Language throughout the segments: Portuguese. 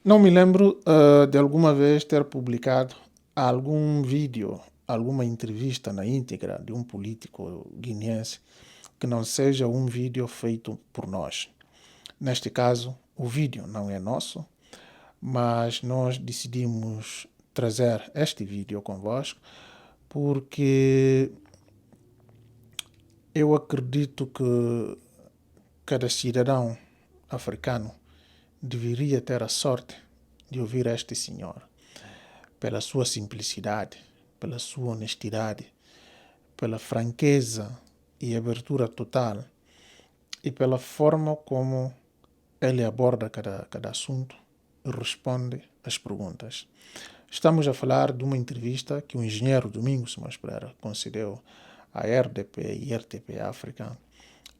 Não me lembro de alguma vez ter publicado algum vídeo, alguma entrevista na íntegra de um político guineense que não seja um vídeo feito por nós. Neste caso, o vídeo não é nosso, mas nós decidimos trazer este vídeo convosco porque eu acredito que cada cidadão africano deveria ter a sorte de ouvir este senhor, pela sua simplicidade, pela sua honestidade, pela franqueza e abertura total e pela forma como ele aborda cada assunto e responde às perguntas. Estamos a falar de uma entrevista que o engenheiro Domingos Simões Pereira concedeu à RDP e RTP África,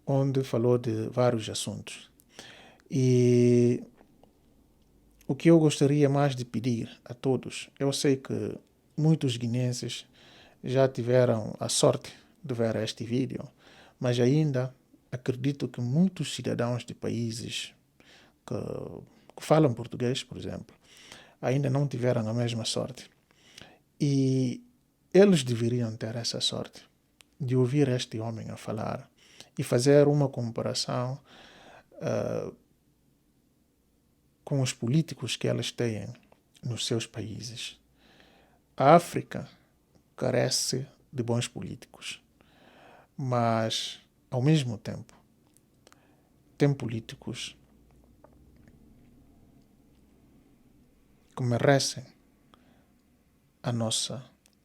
onde falou de vários assuntos. E o que eu gostaria mais de pedir a todos, eu sei que muitos guineenses já tiveram a sorte de ver este vídeo, mas ainda acredito que muitos cidadãos de países que falam português, por exemplo, ainda não tiveram a mesma sorte. E eles deveriam ter essa sorte de ouvir este homem a falar e fazer uma comparação com os políticos que eles têm nos seus países. A África carece de bons políticos, mas, ao mesmo tempo, tem políticos que merecem a nossa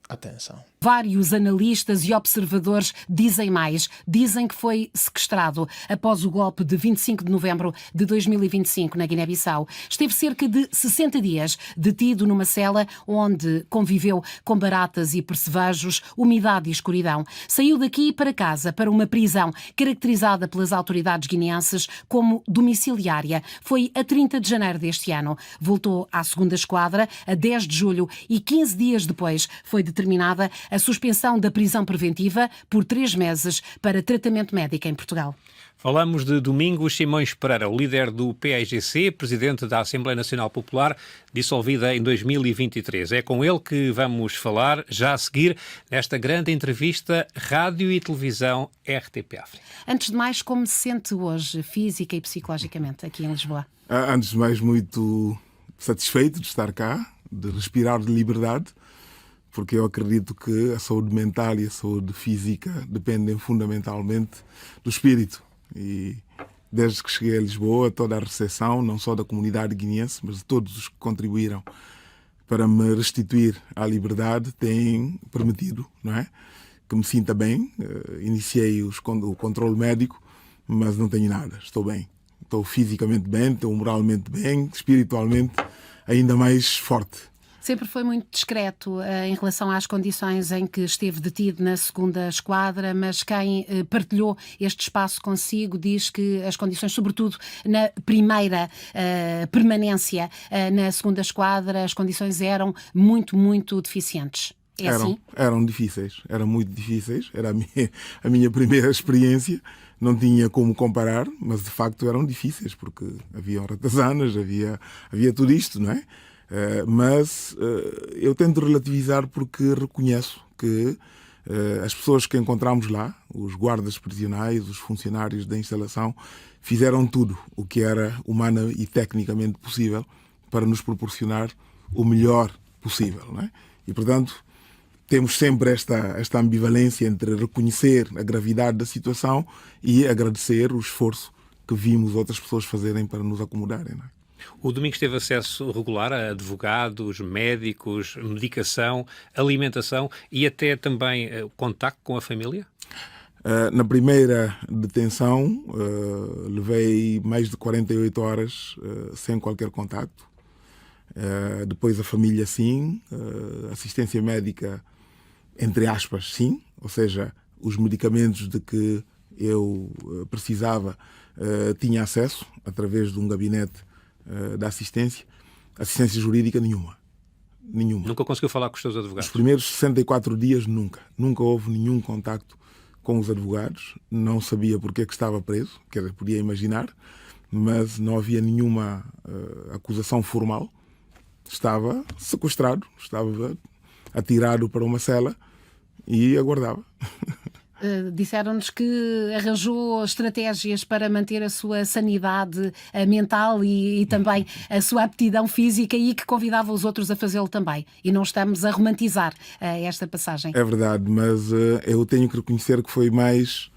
atenção. Vários analistas e observadores dizem mais. Dizem que foi sequestrado após o golpe de 25 de novembro de 2025 na Guiné-Bissau. Esteve cerca de 60 dias detido numa cela onde conviveu com baratas e percevejos, umidade e escuridão. Saiu daqui para casa, para uma prisão caracterizada pelas autoridades guineenses como domiciliária. Foi a 30 de janeiro deste ano. Voltou à 2ª Esquadra a 10 de julho e 15 dias depois foi determinada a suspensão da prisão preventiva por 3 meses para tratamento médico em Portugal. Falamos de Domingos Simões Pereira, o líder do PAIGC, presidente da Assembleia Nacional Popular, dissolvida em 2023. É com ele que vamos falar, já a seguir, nesta grande entrevista Rádio e Televisão RTP África. Antes de mais, como se sente hoje, física e psicologicamente, aqui em Lisboa? Antes de mais, muito satisfeito de estar cá, de respirar de liberdade, porque eu acredito que a saúde mental e a saúde física dependem fundamentalmente do espírito. E desde que cheguei a Lisboa, toda a recepção, não só da comunidade guineense, mas de todos os que contribuíram para me restituir à liberdade, tem permitido, não é, que me sinta bem. Iniciei o controle médico, mas não tenho nada, estou bem. Estou fisicamente bem, estou moralmente bem, espiritualmente ainda mais forte. Sempre foi muito discreto em relação às condições em que esteve detido na 2ª Esquadra, mas quem partilhou este espaço consigo diz que as condições, sobretudo na primeira permanência na 2ª Esquadra, as condições eram muito, muito deficientes. É assim? Eram difíceis, eram muito difíceis. Era a minha primeira experiência, não tinha como comparar, mas de facto eram difíceis, porque havia ratazanas, havia tudo isto, não é? Mas eu tento relativizar porque reconheço que as pessoas que encontramos lá, os guardas prisionais, os funcionários da instalação, fizeram tudo o que era humana e tecnicamente possível para nos proporcionar o melhor possível, não é? E, portanto, temos sempre esta ambivalência entre reconhecer a gravidade da situação e agradecer o esforço que vimos outras pessoas fazerem para nos acomodarem, não é? O Domingos teve acesso regular a advogados, médicos, medicação, alimentação e até também contacto com a família? Na primeira detenção, levei mais de 48 horas sem qualquer contacto. Depois a família, sim. Assistência médica, entre aspas, sim. Ou seja, os medicamentos de que eu precisava tinha acesso através de um gabinete da assistência jurídica nenhuma. Nunca conseguiu falar com os seus advogados? Os primeiros 64 dias nunca houve nenhum contacto com os advogados, não sabia porque é que estava preso, quer dizer, podia imaginar, mas não havia nenhuma acusação formal. Estava sequestrado, estava atirado para uma cela e aguardava. Disseram-nos que arranjou estratégias para manter a sua sanidade mental e também a sua aptidão física e que convidava os outros a fazê-lo também. E não estamos a romantizar esta passagem. É verdade, mas eu tenho que reconhecer que foi mais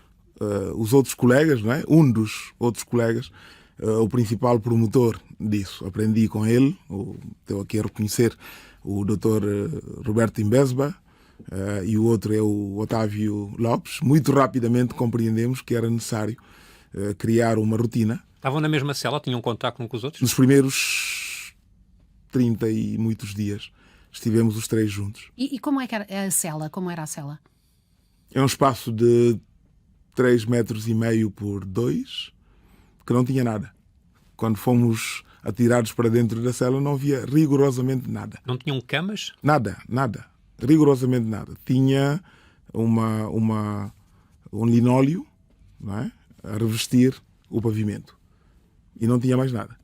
os outros colegas, não é? Um dos outros colegas, o principal promotor disso. Aprendi com ele, estou aqui a reconhecer o Dr. Roberto Imbesba, e o outro é o Otávio Lopes. Muito rapidamente compreendemos que era necessário criar uma rotina. Estavam na mesma cela? Tinham contacto uns com os outros? Nos primeiros 30 e muitos dias estivemos os três juntos. E como é que era a cela? Como era a cela? É um espaço de 3,5 metros por 2, que não tinha nada. Quando fomos atirados para dentro da cela não havia rigorosamente nada. Não tinham camas? Nada. Rigorosamente nada. Tinha um linóleo, não é? A revestir o pavimento. E não tinha mais nada.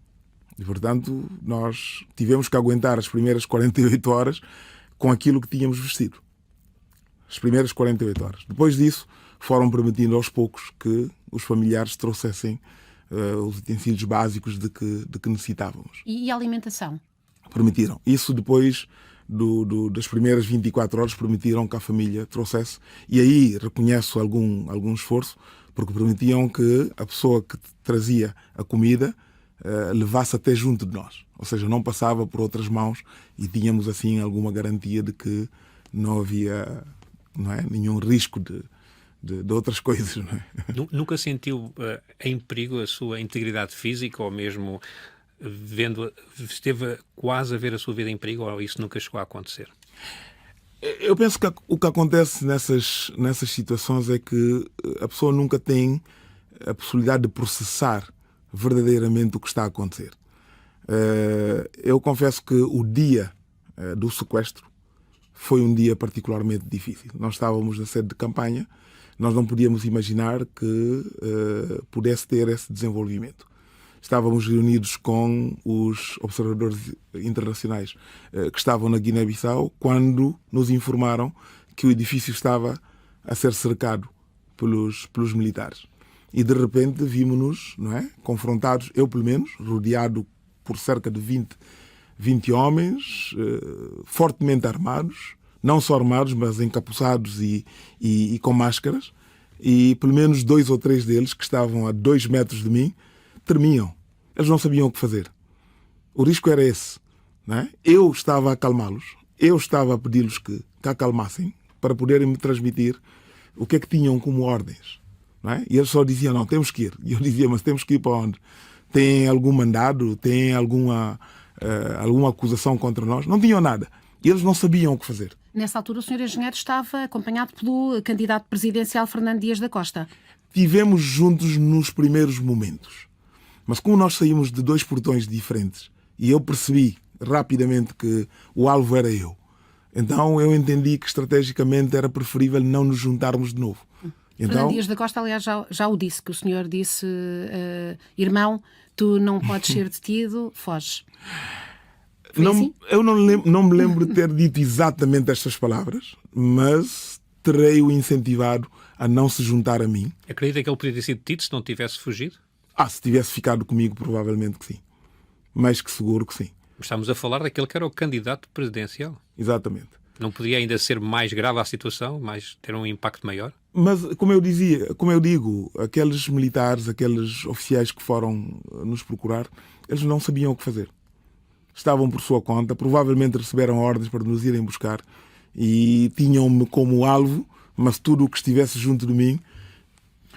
E, portanto, nós tivemos que aguentar as primeiras 48 horas com aquilo que tínhamos vestido. As primeiras 48 horas. Depois disso, foram permitindo aos poucos que os familiares trouxessem os utensílios básicos de que necessitávamos. E a alimentação? Permitiram. Isso depois das primeiras 24 horas permitiram que a família trouxesse, e aí reconheço algum esforço, porque permitiam que a pessoa que trazia a comida levasse até junto de nós, ou seja, não passava por outras mãos, e tínhamos assim alguma garantia de que não havia, não é, nenhum risco de outras coisas. Não é? Nunca sentiu em perigo a sua integridade física, ou mesmo esteve quase a ver a sua vida em perigo, ou isso nunca chegou a acontecer? Eu penso que o que acontece nessas situações é que a pessoa nunca tem a possibilidade de processar verdadeiramente o que está a acontecer. Eu confesso que o dia do sequestro foi um dia particularmente difícil. Nós estávamos na sede de campanha, nós não podíamos imaginar que pudesse ter esse desenvolvimento. Estávamos reunidos com os observadores internacionais que estavam na Guiné-Bissau quando nos informaram que o edifício estava a ser cercado pelos militares. E de repente vimos-nos, não é, confrontados, eu pelo menos, rodeado por cerca de 20 homens fortemente armados, não só armados, mas encapuçados e com máscaras, e pelo menos 2 ou 3 deles, que estavam a 2 metros de mim, tremiam. Eles não sabiam o que fazer. O risco era esse. Não é? Eu estava a acalmá-los, eu estava a pedi-los que acalmassem para poderem me transmitir o que é que tinham como ordens. Não é? E eles só diziam, não, temos que ir. E eu dizia, mas temos que ir para onde? Tem algum mandado? Tem alguma acusação contra nós? Não tinham nada. E eles não sabiam o que fazer. Nessa altura o Sr. Engenheiro estava acompanhado pelo candidato presidencial Fernando Dias da Costa. Tivemos juntos nos primeiros momentos. Mas como nós saímos de 2 portões diferentes e eu percebi rapidamente que o alvo era eu, então eu entendi que estrategicamente era preferível não nos juntarmos de novo. Então, Fernando Dias da Costa, aliás, já o disse, que o senhor disse, irmão, tu não podes ser detido, foge. Assim? Eu não me lembro de ter dito exatamente estas palavras, mas terei-o incentivado a não se juntar a mim. Acredita que ele poderia ter sido detido se não tivesse fugido? Se tivesse ficado comigo, provavelmente que sim. Mais que seguro que sim. Estamos a falar daquele que era o candidato presidencial. Exatamente. Não podia ainda ser mais grave a situação, ter um impacto maior? Mas, como eu digo, aqueles militares, aqueles oficiais que foram nos procurar, eles não sabiam o que fazer. Estavam por sua conta, provavelmente receberam ordens para nos irem buscar e tinham-me como alvo, mas tudo o que estivesse junto de mim...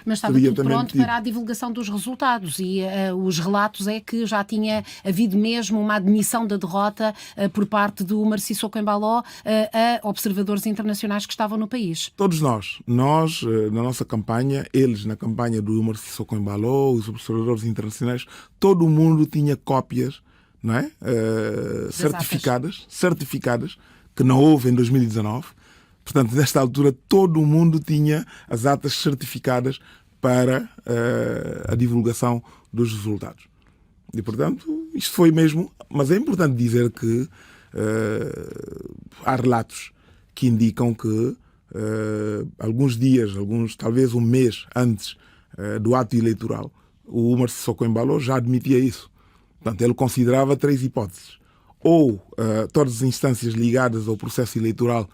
Mas estava tudo pronto para a divulgação dos resultados e os relatos é que já tinha havido mesmo uma admissão da derrota por parte do Omar Sissoko Embaló a observadores internacionais que estavam no país. Todos nós, na nossa campanha, eles na campanha do Omar Sissoko Embaló, os observadores internacionais, todo o mundo tinha cópias, não é? certificadas, que não houve em 2019. Portanto, nesta altura, todo o mundo tinha as atas certificadas para a divulgação dos resultados. E, portanto, isto foi mesmo... Mas é importante dizer que há relatos que indicam que alguns dias, talvez um mês antes do ato eleitoral, o Umar Sissoko Embalo já admitia isso. Portanto, ele considerava 3 hipóteses. Ou todas as instâncias ligadas ao processo eleitoral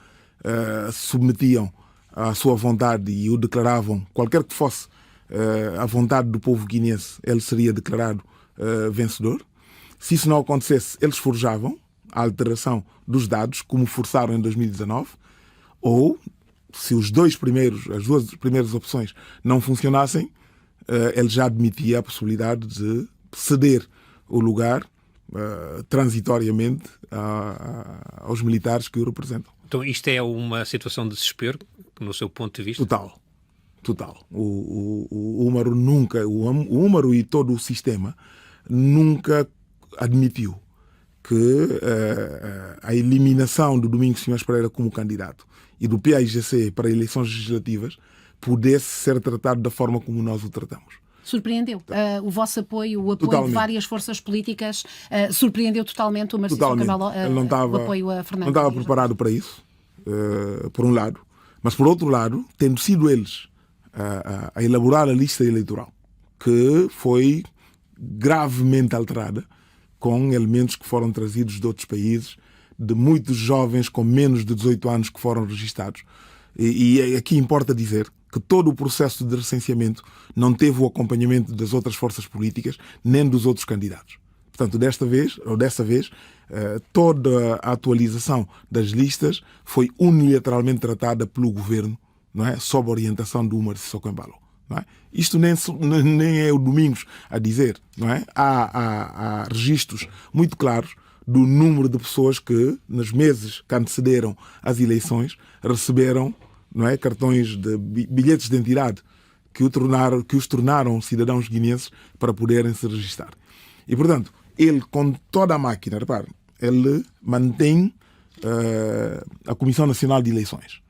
se submetiam à sua vontade e o declaravam, qualquer que fosse a vontade do povo guineense, ele seria declarado vencedor. Se isso não acontecesse, eles forjavam a alteração dos dados, como forçaram em 2019, ou, se as duas primeiras opções não funcionassem, ele já admitia a possibilidade de ceder o lugar transitoriamente aos militares que o representam. Então isto é uma situação de desespero, no seu ponto de vista? Total. O Úmaro e todo o sistema nunca admitiu que a eliminação do Domingos Simões Pereira como candidato e do PAIGC para eleições legislativas pudesse ser tratado da forma como nós o tratamos. Surpreendeu? O vosso apoio, o apoio Totalmente. de várias forças políticas, surpreendeu totalmente o Marcelo Camelo, Ele não estava, o apoio a Fernando? Não estava preparado para isso, por um lado. Mas, por outro lado, tendo sido eles a elaborar a lista eleitoral, que foi gravemente alterada, com elementos que foram trazidos de outros países, de muitos jovens com menos de 18 anos que foram registados. E aqui importa dizer que todo o processo de recenseamento não teve o acompanhamento das outras forças políticas, nem dos outros candidatos. Portanto, dessa vez, toda a atualização das listas foi unilateralmente tratada pelo governo, não é? Sob a orientação do Umar Sissoko Embalo. Não é? Isto nem é o Domingos a dizer. Não é? Há registros muito claros do número de pessoas que, nos meses que antecederam as eleições, receberam, não é, cartões de bilhetes de identidade que os tornaram cidadãos guineenses para poderem se registrar. E, portanto, ele, com toda a máquina, repare, ele mantém a Comissão Nacional de Eleições,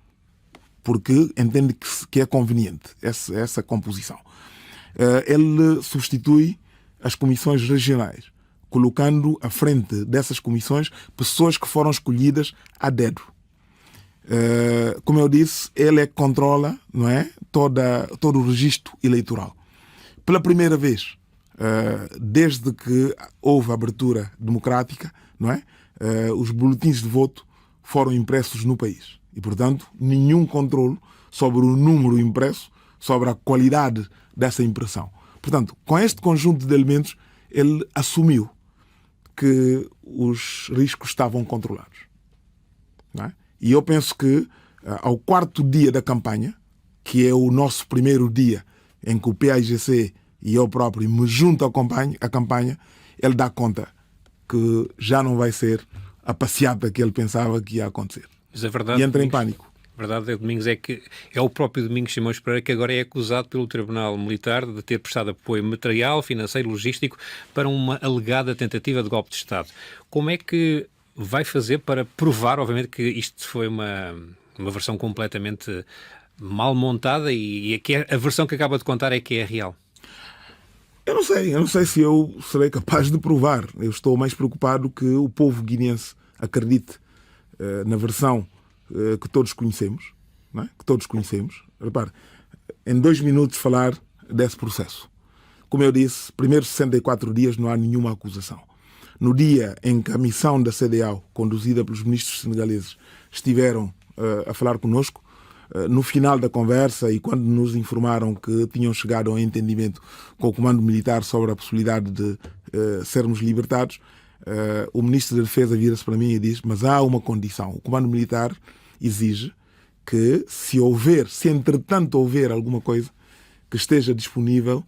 porque entende que é conveniente essa composição. Ele substitui as comissões regionais, colocando à frente dessas comissões pessoas que foram escolhidas a dedo. Como eu disse, ele é que controla, não é, todo o registro eleitoral. Pela primeira vez, desde que houve a abertura democrática, não é, os boletins de voto foram impressos no país. E, portanto, nenhum controle sobre o número impresso, sobre a qualidade dessa impressão. Portanto, com este conjunto de elementos, ele assumiu que os riscos estavam controlados. Não é? E eu penso que, ao 4º dia da campanha, que é o nosso primeiro dia em que o PAIGC e eu próprio me junto à campanha, ele dá conta que já não vai ser a passeata que ele pensava que ia acontecer. Mas a verdade, e entra em pânico. A verdade, Domingos, é que é o próprio Domingos Simões Pereira que agora é acusado pelo Tribunal Militar de ter prestado apoio material, financeiro e logístico para uma alegada tentativa de golpe de Estado. Como é que vai fazer para provar, obviamente, que isto foi uma versão completamente mal montada e que a versão que acaba de contar é que é real? Eu não sei se eu serei capaz de provar. Eu estou mais preocupado que o povo guineense acredite na versão que todos conhecemos, não é? Que todos conhecemos. Repare, em 2 minutos falar desse processo. Como eu disse, primeiros 64 dias não há nenhuma acusação. No dia em que a missão da CEDEAO, conduzida pelos ministros senegaleses, estiveram a falar connosco, no final da conversa e quando nos informaram que tinham chegado a um entendimento com o Comando Militar sobre a possibilidade de sermos libertados, o Ministro da Defesa vira-se para mim e diz: mas há uma condição. O Comando Militar exige que, se entretanto houver alguma coisa, que esteja disponível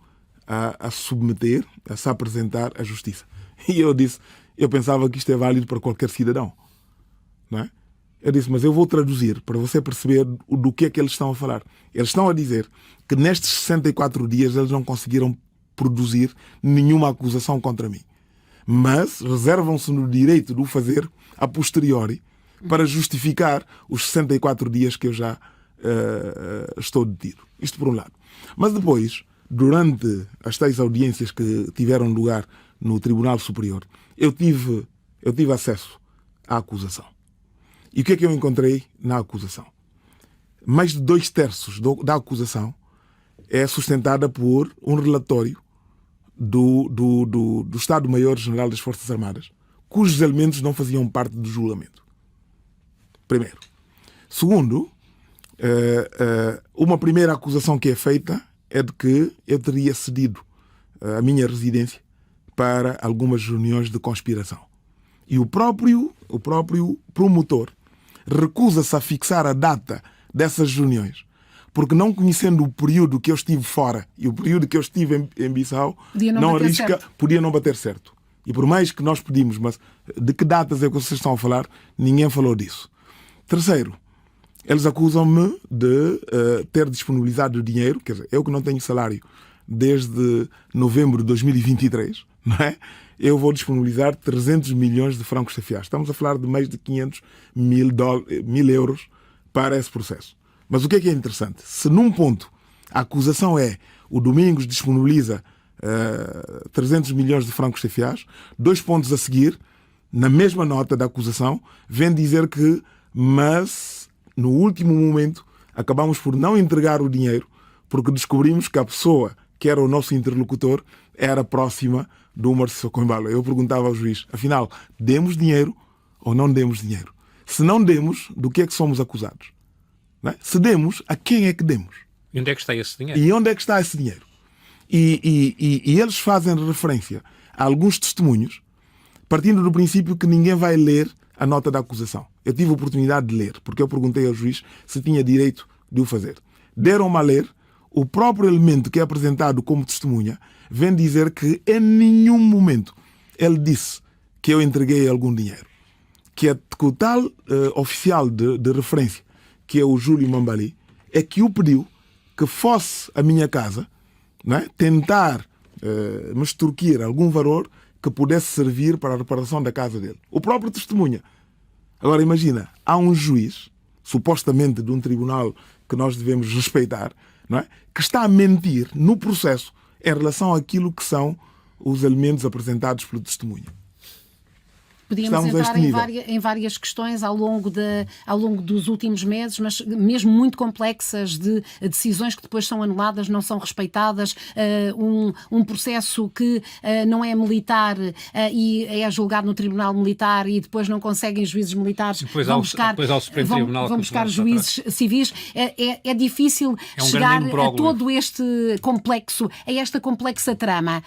a submeter, a se apresentar à Justiça. E eu disse, eu pensava que isto é válido para qualquer cidadão. Não é? Eu disse, mas eu vou traduzir para você perceber do que é que eles estão a falar. Eles estão a dizer que nestes 64 dias eles não conseguiram produzir nenhuma acusação contra mim. Mas reservam-se no direito de o fazer a posteriori para justificar os 64 dias que eu já estou detido. Isto por um lado. Mas depois, durante as tais audiências que tiveram lugar no Tribunal Superior, eu tive acesso à acusação. E o que é que eu encontrei na acusação? Mais de 2/3 da acusação é sustentada por um relatório do Estado-Maior-General das Forças Armadas, cujos elementos não faziam parte do julgamento. Primeiro. Segundo, uma primeira acusação que é feita é de que eu teria cedido a minha residência para algumas reuniões de conspiração. E o próprio promotor recusa-se a fixar a data dessas reuniões, porque não conhecendo o período que eu estive fora e o período que eu estive em Bissau, podia não bater certo. E por mais que nós pedimos, mas de que datas é que vocês estão a falar, ninguém falou disso. Terceiro, eles acusam-me de ter disponibilizado dinheiro, quer dizer, eu que não tenho salário desde novembro de 2023, não é? Eu vou disponibilizar 300 milhões de francos CFA. Estamos a falar de mais de 500 mil euros para esse processo. Mas o que é interessante? Se num ponto a acusação é o Domingos disponibiliza 300 milhões de francos CFA, 2 pontos a seguir, na mesma nota da acusação, vem dizer que, mas no último momento acabamos por não entregar o dinheiro porque descobrimos que a pessoa que era o nosso interlocutor era próxima do Marcelo Coimbala. Eu perguntava ao juiz, afinal, demos dinheiro ou não demos dinheiro? Se não demos, do que é que somos acusados? Não é? Se demos, a quem é que demos? E onde é que está esse dinheiro? E onde é que está esse dinheiro? E eles fazem referência a alguns testemunhos, partindo do princípio que ninguém vai ler a nota da acusação. Eu tive a oportunidade de ler, porque eu perguntei ao juiz se tinha direito de o fazer. Deram-me a ler. O próprio elemento que é apresentado como testemunha vem dizer que em nenhum momento ele disse que eu entreguei algum dinheiro. Que o tal oficial de referência, que é o Júlio Mambali, é que o pediu que fosse à minha casa, não é? Tentar me extorquir algum valor que pudesse servir para a reparação da casa dele. O próprio testemunha. Agora imagina, há um juiz, supostamente de um tribunal que nós devemos respeitar, não é? Que está a mentir no processo em relação àquilo que são os elementos apresentados pelo testemunho. Podíamos entrar em várias questões ao longo dos últimos meses, mas mesmo muito complexas, de decisões que depois são anuladas, não são respeitadas, um processo que não é militar e é julgado no Tribunal Militar e depois não conseguem juízes militares, vão buscar juízes civis. É difícil chegar a todo este complexo, a esta complexa trama.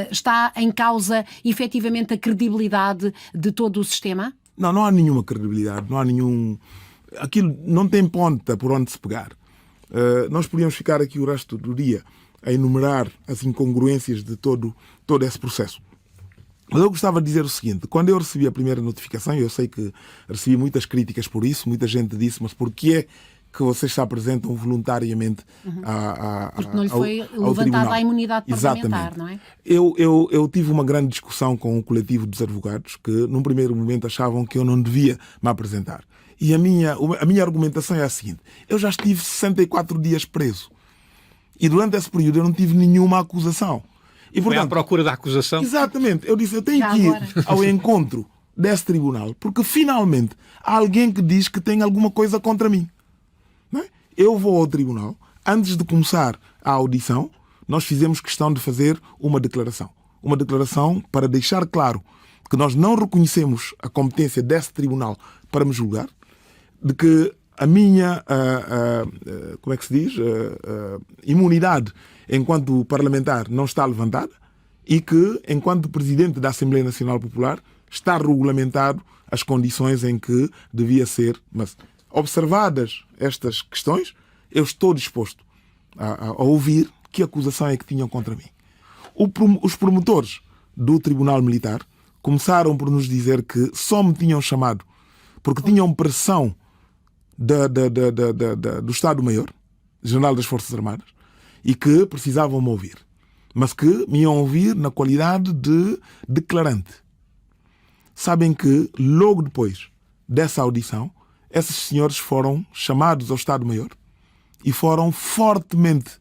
Está em causa, efetivamente, a credibilidade de todo o sistema? Não há nenhuma credibilidade, não há nenhum... Aquilo não tem ponta por onde se pegar. Nós podíamos ficar aqui o resto do dia a enumerar as incongruências de todo esse processo. Mas eu gostava de dizer o seguinte, quando eu recebi a primeira notificação, eu sei que recebi muitas críticas por isso, muita gente disse, mas porquê é que vocês se apresentam voluntariamente porque não lhe foi levantada a imunidade parlamentar, exatamente. Não é? Eu tive uma grande discussão com o coletivo dos advogados que, num primeiro momento, achavam que eu não devia me apresentar. E a minha argumentação é a seguinte. Eu já estive 64 dias preso. E durante esse período eu não tive nenhuma acusação. E, portanto, foi à procura da acusação? Exatamente. Eu disse, eu tenho que ir ao encontro desse tribunal, porque finalmente há alguém que diz que tem alguma coisa contra mim. Não é? Eu vou ao tribunal, antes de começar a audição, nós fizemos questão de fazer uma declaração. Uma declaração para deixar claro que nós não reconhecemos a competência desse tribunal para me julgar, de que a minha, como é que se diz, imunidade enquanto parlamentar não está levantada e que, enquanto presidente da Assembleia Nacional Popular, está regulamentado as condições em que devia ser. Mas, observadas estas questões, eu estou disposto a ouvir que acusação é que tinham contra mim. Os promotores do Tribunal Militar começaram por nos dizer que só me tinham chamado porque tinham pressão do Estado-Maior, General das Forças Armadas, e que precisavam me ouvir. Mas que me iam ouvir na qualidade de declarante. Sabem que, logo depois dessa audição, esses senhores foram chamados ao Estado-Maior e foram fortemente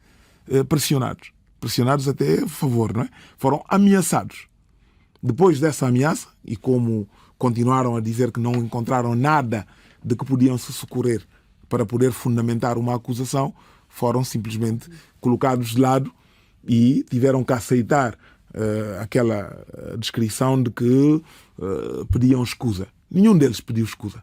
pressionados. Pressionados até a favor, não é? Foram ameaçados. Depois dessa ameaça, e como continuaram a dizer que não encontraram nada de que podiam se socorrer para poder fundamentar uma acusação, foram simplesmente colocados de lado e tiveram que aceitar aquela descrição de que pediam escusa. Nenhum deles pediu escusa.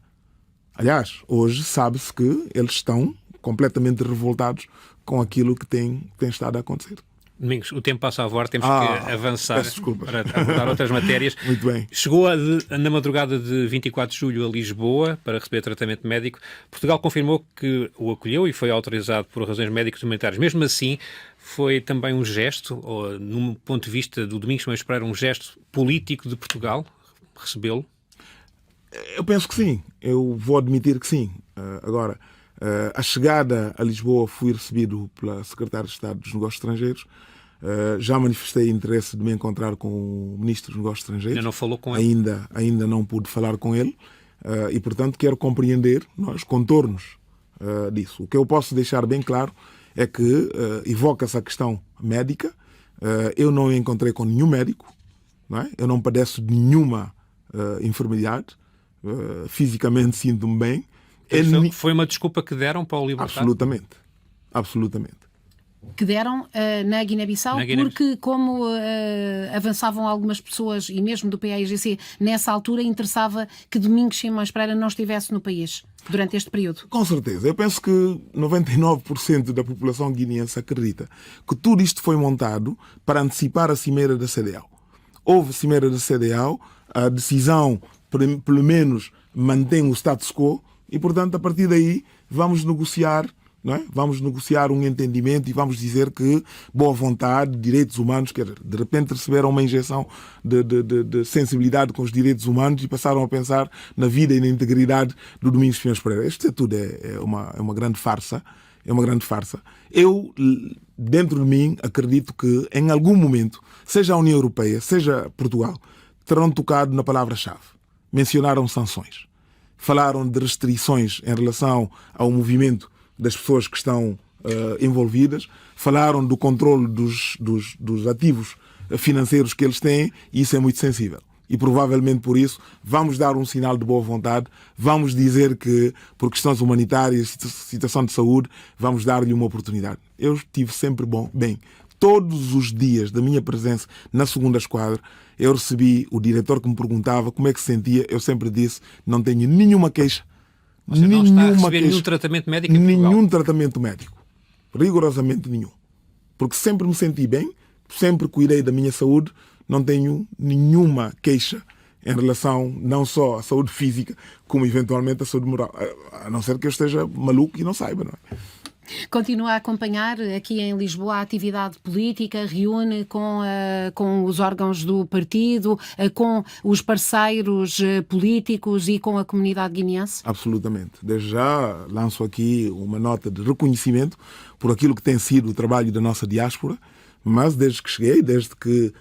Aliás, hoje sabe-se que eles estão completamente revoltados com aquilo que tem estado a acontecer. Domingos, o tempo passa a voar, temos que avançar para abordar outras matérias. Muito bem. Chegou na madrugada de 24 de julho a Lisboa para receber tratamento médico. Portugal confirmou que o acolheu e foi autorizado por razões médicas e humanitárias. Mesmo assim, foi também um gesto, ou, num ponto de vista do Domingos Simões Pereira, um gesto político de Portugal recebê-lo? Eu penso que sim. Eu vou admitir que sim. Agora, a chegada a Lisboa fui recebido pela Secretária de Estado dos Negócios Estrangeiros. Já manifestei interesse de me encontrar com o Ministro dos Negócios Estrangeiros. Ainda não falou com ele? Ainda não pude falar com ele e, portanto, quero compreender os contornos disso. O que eu posso deixar bem claro é que evoca-se a questão médica. Eu não encontrei com nenhum médico, não é? Eu não padeço de nenhuma enfermidade. Fisicamente sinto-me bem. Foi uma desculpa que deram para o libertar? Absolutamente. Absolutamente. Que deram na Guiné-Bissau, porque como avançavam algumas pessoas, e mesmo do PAIGC, nessa altura interessava que Domingos Simões Pereira não estivesse no país durante este período. Com certeza. Eu penso que 99% da população guineense acredita que tudo isto foi montado para antecipar a cimeira da CEDEAO. Houve cimeira da CEDEAO, a decisão, pelo menos, mantém o status quo e, portanto, a partir daí vamos negociar, não é? Vamos negociar um entendimento e vamos dizer que boa vontade, direitos humanos, que de repente receberam uma injeção de sensibilidade com os direitos humanos e passaram a pensar na vida e na integridade do Domingos Simões Pereira. Isto tudo é uma grande farsa. É uma grande farsa. Eu, dentro de mim, acredito que em algum momento, seja a União Europeia, seja Portugal, terão tocado na palavra-chave. Mencionaram sanções. Falaram de restrições em relação ao movimento das pessoas que estão envolvidas, falaram do controle dos ativos financeiros que eles têm, e isso é muito sensível. E provavelmente por isso vamos dar um sinal de boa vontade, vamos dizer que por questões humanitárias, situação de saúde, vamos dar-lhe uma oportunidade. Eu estive sempre bem. Todos os dias da minha presença na segunda esquadra, eu recebi o diretor que me perguntava como é que se sentia, eu sempre disse, não tenho nenhuma queixa. Você não está a receber nenhum tratamento médico em Portugal? Nenhum tratamento médico. Rigorosamente nenhum. Porque sempre me senti bem, sempre cuidei da minha saúde, não tenho nenhuma queixa em relação não só à saúde física, como eventualmente à saúde moral. A não ser que eu esteja maluco e não saiba, não é? Continua a acompanhar aqui em Lisboa a atividade política, reúne com os órgãos do partido, com os parceiros políticos e com a comunidade guineense? Absolutamente. Desde já lanço aqui uma nota de reconhecimento por aquilo que tem sido o trabalho da nossa diáspora, mas desde que cheguei, desde que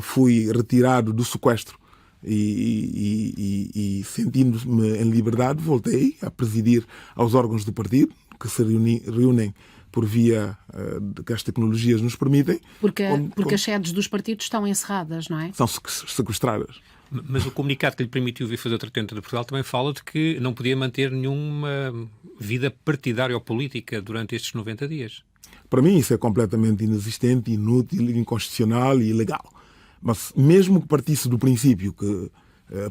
fui retirado do sequestro e sentindo-me em liberdade, voltei a presidir aos órgãos do partido, que se reúnem por via que as tecnologias nos permitem. Porque as sedes dos partidos estão encerradas, não é? São sequestradas. Mas o comunicado que lhe permitiu vir fazer o tratamento de Portugal também fala de que não podia manter nenhuma vida partidária ou política durante estes 90 dias. Para mim isso é completamente inexistente, inútil, inconstitucional e ilegal. Mas mesmo que partisse do princípio que,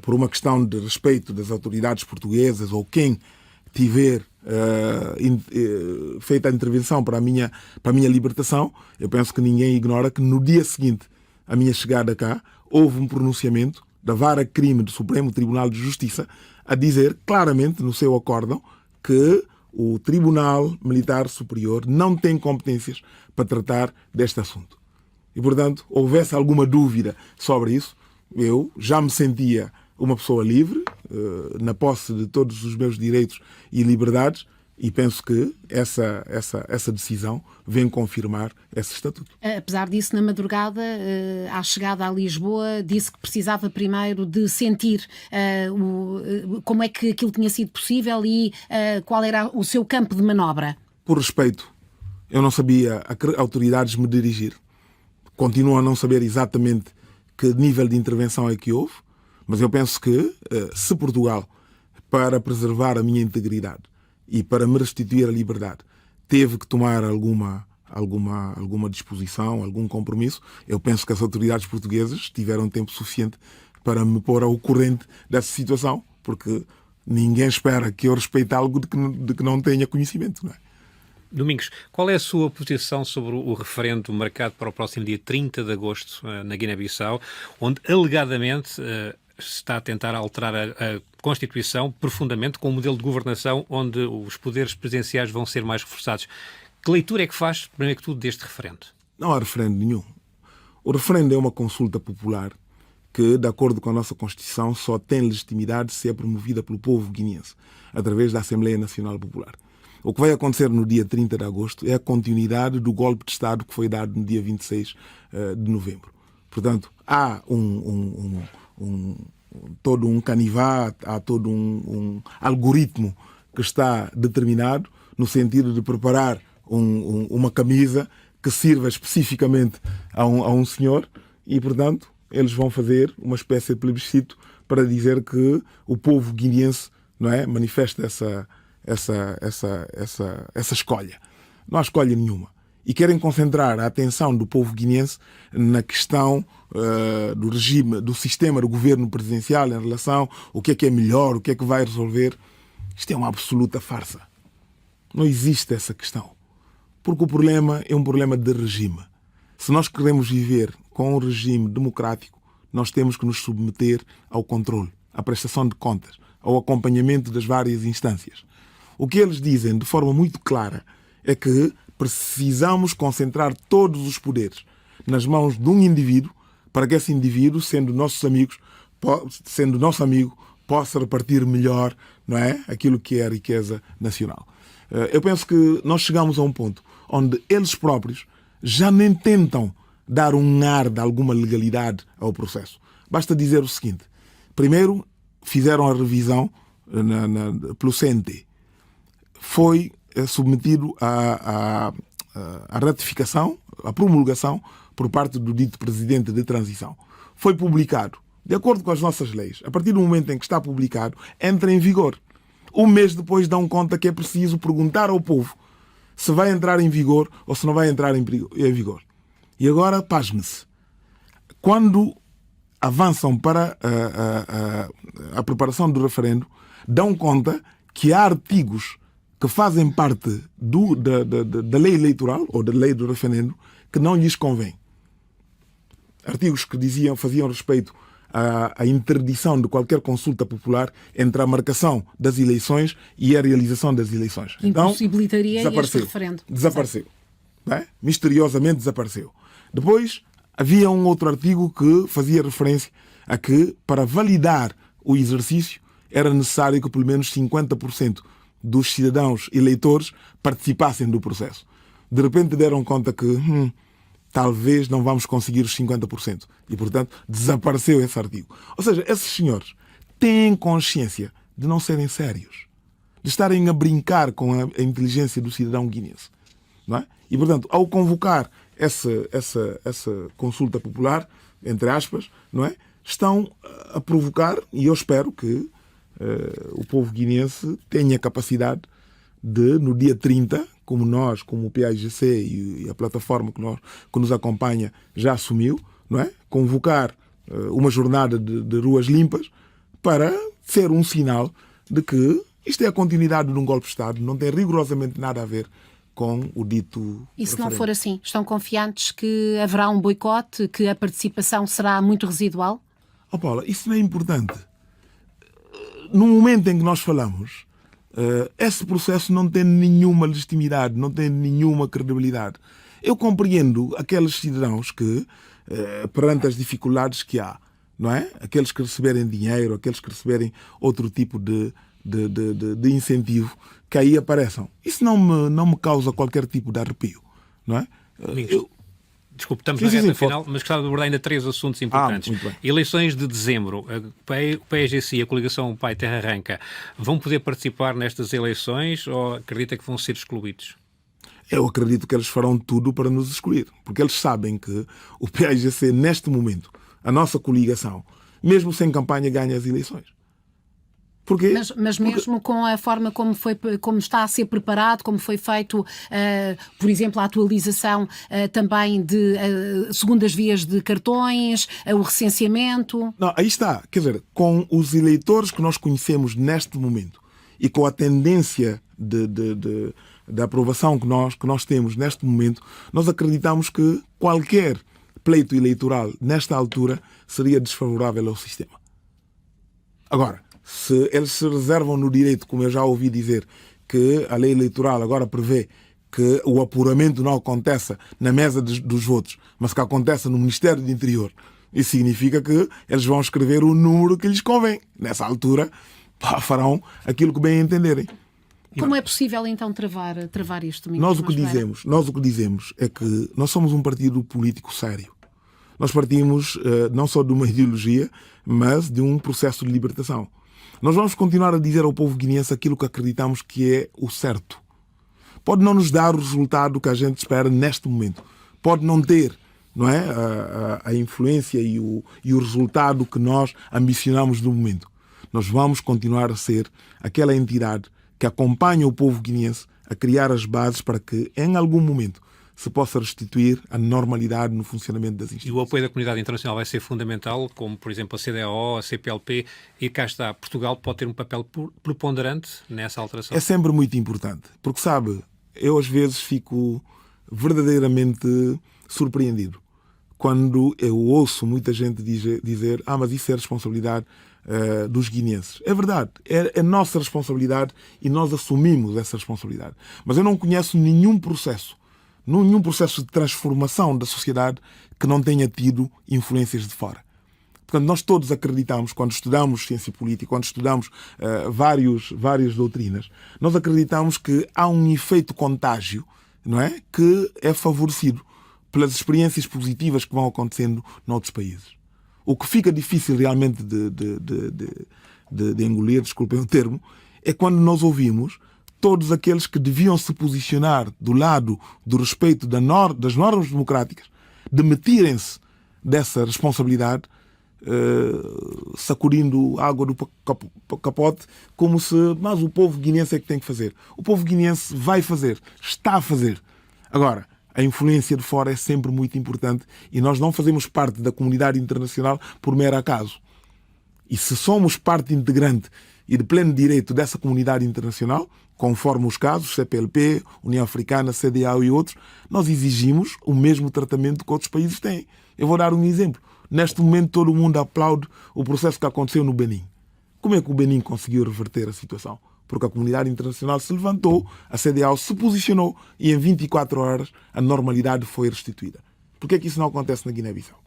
por uma questão de respeito das autoridades portuguesas ou quem tiver feito a intervenção para a minha libertação, eu penso que ninguém ignora que no dia seguinte à minha chegada cá, houve um pronunciamento da Vara Crime do Supremo Tribunal de Justiça a dizer claramente no seu acórdão que o Tribunal Militar Superior não tem competências para tratar deste assunto. E, portanto, houvesse alguma dúvida sobre isso, eu já me sentia uma pessoa livre, na posse de todos os meus direitos e liberdades, E penso que essa decisão vem confirmar esse estatuto. Apesar disso, na madrugada, à chegada a Lisboa, disse que precisava primeiro de sentir como é que aquilo tinha sido possível e qual era o seu campo de manobra. Por respeito, eu não sabia a que autoridades me dirigir. Continuo a não saber exatamente que nível de intervenção é que houve, mas eu penso que se Portugal, para preservar a minha integridade e para me restituir a liberdade, teve que tomar alguma disposição, algum compromisso, eu penso que as autoridades portuguesas tiveram tempo suficiente para me pôr ao corrente dessa situação, porque ninguém espera que eu respeite algo de que não tenha conhecimento, não é? Domingos, qual é a sua posição sobre o referendo marcado para o próximo dia 30 de agosto na Guiné-Bissau, onde alegadamente se está a tentar alterar a Constituição profundamente com um modelo de governação onde os poderes presidenciais vão ser mais reforçados? Que leitura é que faz, primeiro que tudo, deste referendo? Não há referendo nenhum. O referendo é uma consulta popular que, de acordo com a nossa Constituição, só tem legitimidade se é promovida pelo povo guineense, através da Assembleia Nacional Popular. O que vai acontecer no dia 30 de agosto é a continuidade do golpe de Estado que foi dado no dia 26 de novembro. Portanto, há todo um canivá, há todo um algoritmo que está determinado no sentido de preparar uma camisa que sirva especificamente a um senhor e, portanto, eles vão fazer uma espécie de plebiscito para dizer que o povo guineense, não é, manifesta essa escolha. Não há escolha nenhuma. E querem concentrar a atenção do povo guineense na questão do regime, do sistema do governo presidencial em relação ao que é melhor, o que é que vai resolver. Isto é uma absoluta farsa. Não existe essa questão. Porque o problema é um problema de regime. Se nós queremos viver com um regime democrático, nós temos que nos submeter ao controle, à prestação de contas, ao acompanhamento das várias instâncias. O que eles dizem de forma muito clara é que precisamos concentrar todos os poderes nas mãos de um indivíduo para que esse indivíduo, sendo nosso amigo, possa repartir melhor, não é, aquilo que é a riqueza nacional. Eu penso que nós chegamos a um ponto onde eles próprios já nem tentam dar um ar de alguma legalidade ao processo. Basta dizer o seguinte. Primeiro, fizeram a revisão pelo CNT. Foi submetido à ratificação, à promulgação por parte do dito presidente de transição. Foi publicado. De acordo com as nossas leis, a partir do momento em que está publicado, entra em vigor. Um mês depois dão conta que é preciso perguntar ao povo se vai entrar em vigor ou se não vai entrar em vigor. E agora, pasme-se. Quando avançam para a preparação do referendo, dão conta que há artigos que fazem parte da lei eleitoral ou da lei do referendo que não lhes convém. Artigos que faziam respeito à interdição de qualquer consulta popular entre a marcação das eleições e a realização das eleições. Então, impossibilitaria este referendo. Desapareceu. Misteriosamente desapareceu. Depois, havia um outro artigo que fazia referência a que, para validar o exercício, era necessário que pelo menos 50% dos cidadãos eleitores participassem do processo. De repente deram conta que talvez não vamos conseguir os 50%. E, portanto, desapareceu esse artigo. Ou seja, esses senhores têm consciência de não serem sérios, de estarem a brincar com a inteligência do cidadão guineense. Não é? E, portanto, ao convocar essa consulta popular, entre aspas, não é? Estão a provocar, e eu espero que o povo guineense tenha capacidade de, no dia 30, como nós, como o PAIGC e a plataforma que nos acompanha já assumiu, não é? Convocar uma jornada de ruas limpas para ser um sinal de que isto é a continuidade de um golpe de Estado, não tem rigorosamente nada a ver com o dito E se referendo. não for assim, estão confiantes que haverá um boicote, que a participação será muito residual? Oh, Paula, isso não é importante. No momento em que nós falamos, esse processo não tem nenhuma legitimidade, não tem nenhuma credibilidade. Eu compreendo aqueles cidadãos que, perante as dificuldades que há, não é? Aqueles que receberem dinheiro, aqueles que receberem outro tipo de de incentivo que aí apareçam. Isso não me causa qualquer tipo de arrepio, não é? Desculpe, estamos na reta final, mas gostava de abordar ainda 3 assuntos importantes. Muito bem. Eleições de dezembro. O PAIGC e a coligação Pai Terra Arranca vão poder participar nestas eleições ou acredita que vão ser excluídos? Eu acredito que eles farão tudo para nos excluir, porque eles sabem que o PAIGC, neste momento, a nossa coligação, mesmo sem campanha, ganha as eleições. Porquê? Mas mesmo com a forma como está a ser preparado, como foi feito, por exemplo, a atualização também de segundas vias de cartões, o recenseamento... Não, aí está. Quer dizer, com os eleitores que nós conhecemos neste momento e com a tendência de aprovação que nós temos neste momento, nós acreditamos que qualquer pleito eleitoral nesta altura seria desfavorável ao sistema. Agora, se eles se reservam no direito, como eu já ouvi dizer, que a lei eleitoral agora prevê que o apuramento não aconteça na mesa dos votos, mas que aconteça no Ministério do Interior, isso significa que eles vão escrever o número que lhes convém. Nessa altura, farão aquilo que bem entenderem. Como é possível, então, travar isto? Nós o que dizemos é que nós somos um partido político sério. Nós partimos não só de uma ideologia, mas de um processo de libertação. Nós vamos continuar a dizer ao povo guineense aquilo que acreditamos que é o certo. Pode não nos dar o resultado que a gente espera neste momento. Pode não ter, não é, a influência e o resultado que nós ambicionamos no momento. Nós vamos continuar a ser aquela entidade que acompanha o povo guineense a criar as bases para que, em algum momento, se possa restituir a normalidade no funcionamento das instituições. E o apoio da comunidade internacional vai ser fundamental, como, por exemplo, a CDAO, a CPLP, e cá está, Portugal pode ter um papel preponderante nessa alteração? É sempre muito importante, porque, sabe, eu às vezes fico verdadeiramente surpreendido quando eu ouço muita gente dizer mas isso é responsabilidade dos guineenses. É verdade, é nossa responsabilidade e nós assumimos essa responsabilidade. Mas eu não conheço nenhum processo de transformação da sociedade que não tenha tido influências de fora. Portanto, nós todos acreditamos, quando estudamos ciência política, quando estudamos várias doutrinas, nós acreditamos que há um efeito contágio, não é? Que é favorecido pelas experiências positivas que vão acontecendo noutros países. O que fica difícil realmente de engolir, desculpem o termo, é quando nós ouvimos todos aqueles que deviam se posicionar do lado do respeito das normas democráticas, demitirem-se dessa responsabilidade, sacudindo água do capote, como se, mas o povo guineense é que tem que fazer. O povo guineense vai fazer, está a fazer. Agora, a influência de fora é sempre muito importante e nós não fazemos parte da comunidade internacional por mero acaso. E se somos parte integrante e de pleno direito dessa comunidade internacional, conforme os casos, CPLP, União Africana, CDAO e outros, nós exigimos o mesmo tratamento que outros países têm. Eu vou dar um exemplo. Neste momento todo mundo aplaude o processo que aconteceu no Benin. Como é que o Benin conseguiu reverter a situação? Porque a comunidade internacional se levantou, a CDAO se posicionou e em 24 horas a normalidade foi restituída. Por que é que isso não acontece na Guiné-Bissau?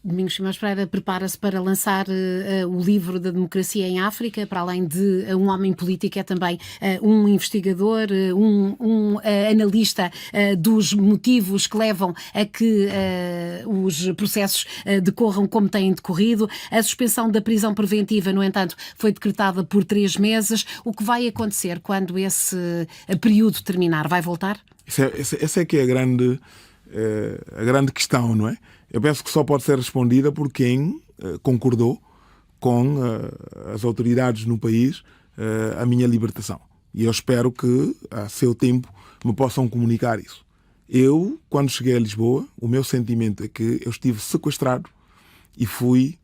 Domingos Simões Pereira prepara-se para lançar o livro da democracia em África. Para além de um homem político, é também um investigador, um analista dos motivos que levam a que os processos decorram como têm decorrido. A suspensão da prisão preventiva, no entanto, foi decretada por 3 meses. O que vai acontecer quando esse período terminar? Vai voltar? Essa é que é a grande questão, não é? Eu penso que só pode ser respondida por quem concordou com as autoridades no país a minha libertação. E eu espero que, a seu tempo, me possam comunicar isso. Eu, quando cheguei a Lisboa, o meu sentimento é que eu estive sequestrado e foi-me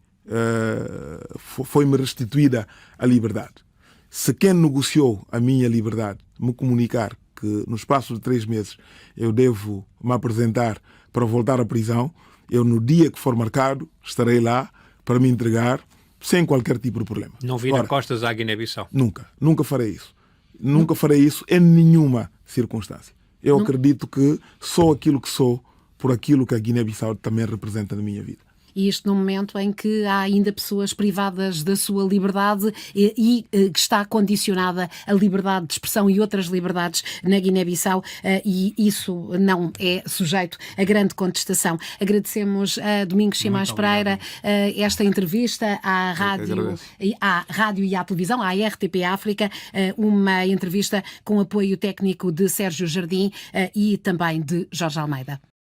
restituída a liberdade. Se quem negociou a minha liberdade me comunicar que no espaço de 3 meses eu devo me apresentar para voltar à prisão, eu no dia que for marcado estarei lá para me entregar sem qualquer tipo de problema. Não vira costas à Guiné-Bissau? Nunca farei isso. Nunca farei isso em nenhuma circunstância. Eu acredito que sou aquilo que sou por aquilo que a Guiné-Bissau também representa na minha vida. E isto num momento em que há ainda pessoas privadas da sua liberdade e que está condicionada a liberdade de expressão e outras liberdades na Guiné-Bissau, e isso não é sujeito a grande contestação. Agradecemos a Domingos Simões Pereira esta entrevista à rádio e à televisão, à RTP África, uma entrevista com apoio técnico de Sérgio Jardim e também de Jorge Almeida.